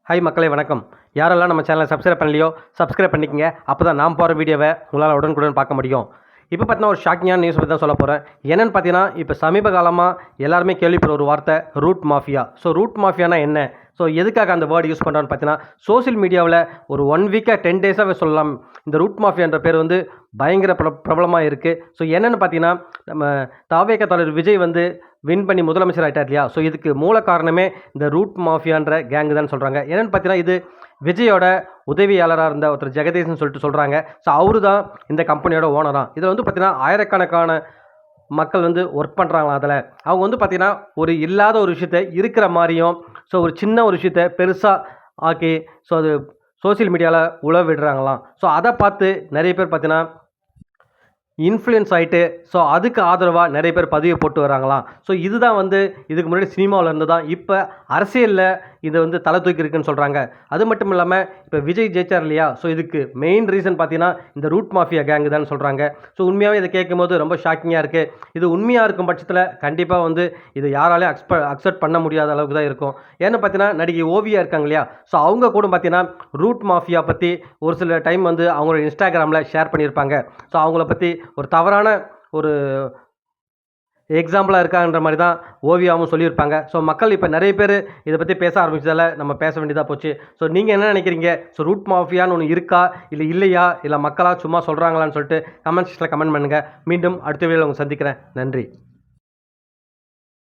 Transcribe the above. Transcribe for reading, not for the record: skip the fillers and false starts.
Hi மக்களே வணக்கம். யாரெல்லாம் நம்ம சேனலை சப்ஸ்கிரைப் பண்ணலையோ சப்ஸ்கிரைப் பண்ணிக்கங்க. அப்போ தான் நான் போகிற வீடியோவை உங்களால் உடனுக்குடன் பார்க்க முடியும். இப்போ பார்த்தீங்கன்னா ஒரு ஷாக்கிங்கான நியூஸ் பற்றி தான் சொல்ல போகிறேன். என்னென்னு பார்த்தீங்கன்னா இப்போ சமீப காலமாக எல்லாருமே கேள்விப்படுற ஒரு வார்த்தை ரூட் மாஃபியா. ஸோ ரூட் மாஃபியானா என்ன? ஸோ எதுக்காக அந்த வேர்டு யூஸ் பண்ணுறான்னு பார்த்தீங்கன்னா சோசியல் மீடியாவில் ஒரு 1 வீக்காக 10 டேஸாகவே சொல்லலாம். இந்த ரூட் மாஃபியான்ற பேர் வந்து பயங்கர பிரபலமாக இருக்குது. ஸோ என்னென்னு பார்த்தீங்கன்னா நம்ம தாவேக தலைவர் விஜய் வந்து வின் பண்ணி முதலமைச்சர் ஆகிட்டார் இல்லையா? ஸோ இதுக்கு மூல காரணமே இந்த ரூட் மாஃபியான்ற கேங்கு தான் சொல்கிறாங்க. என்னென்னு பார்த்தீங்கன்னா இது விஜயோட உதவியாளராக இருந்த ஒருத்தர் ஜெகதீஷ்னு சொல்லிட்டு சொல்கிறாங்க. ஸோ அவரு தான் இந்த கம்பெனியோட ஓனராக. இதில் வந்து பார்த்தீங்கன்னா ஆயிரக்கணக்கான மக்கள் வந்து ஒர்க் பண்ணுறாங்களா அதில். அவங்க வந்து பார்த்திங்கன்னா ஒரு இல்லாத ஒரு விஷயத்த இருக்கிற மாதிரியும் ஸோ ஒரு சின்ன ஒரு விஷயத்த பெருசாக ஆக்கி ஸோ அது சோசியல் மீடியாவில் உழவு விடுறாங்களாம். ஸோ அதை பார்த்து நிறைய பேர் பார்த்தீங்கன்னா இன்ஃப்ளூயன்ஸ் ஆகிட்டு ஸோ அதுக்கு ஆதரவாக நிறைய பேர் பதிவு போட்டு வராங்களாம். ஸோ இதுதான் வந்து இதுக்கு முன்னாடி சினிமாவில் இருந்து தான் இப்போ அரசியலில் இது வந்து தலை தூக்கி இருக்குன்னு சொல்கிறாங்க. அது மட்டும் இல்லாமல் இப்போ விஜய் ஜெயிச்சார் இல்லையா? ஸோ இதுக்கு மெயின் ரீசன் பார்த்தீங்கன்னா இந்த ரூட் மாஃபியா கேங்கு தான் சொல்கிறாங்க. ஸோ உண்மையாகவே இதை கேட்கும்போது ரொம்ப ஷாக்கிங்காக இருக்குது. இது உண்மையாக இருக்கும் பட்சத்தில் கண்டிப்பாக வந்து இது யாராலையும் அக்செப்ட் பண்ண முடியாத அளவுக்கு தான் இருக்கும். ஏன்னு பார்த்தீங்கன்னா நடிகை ஓவியா இருக்காங்க இல்லையா? ஸோ அவங்க கூட பார்த்தீங்கன்னா ரூட் மாஃபியா பற்றி ஒரு சில டைம் வந்து அவங்களோட இன்ஸ்டாகிராமில் ஷேர் பண்ணியிருப்பாங்க. ஸோ அவங்கள பற்றி ஒரு தவறான ஒரு எக்ஸாம்பிளாக இருக்கான்ற மாதிரி தான் ஓவியாவும் சொல்லியிருப்பாங்க. ஸோ மக்கள் இப்போ நிறைய பேர் இதை பற்றி பேச ஆரம்பிச்சதால் நம்ம பேச வேண்டியதாக போச்சு. ஸோ நீங்கள் என்ன நினைக்கிறீங்க? ஸோ ரூட் மாஃபியான்னு ஒன்று இருக்கா இல்லை இல்லையா? இல்லை மக்களாக சும்மா சொல்கிறாங்களான்னு சொல்லிட்டு கமெண்ட் செக்ஷனில் கமெண்ட் பண்ணுங்கள். மீண்டும் அடுத்த வீடியோவில் உங்களை சந்திக்கிறேன். நன்றி.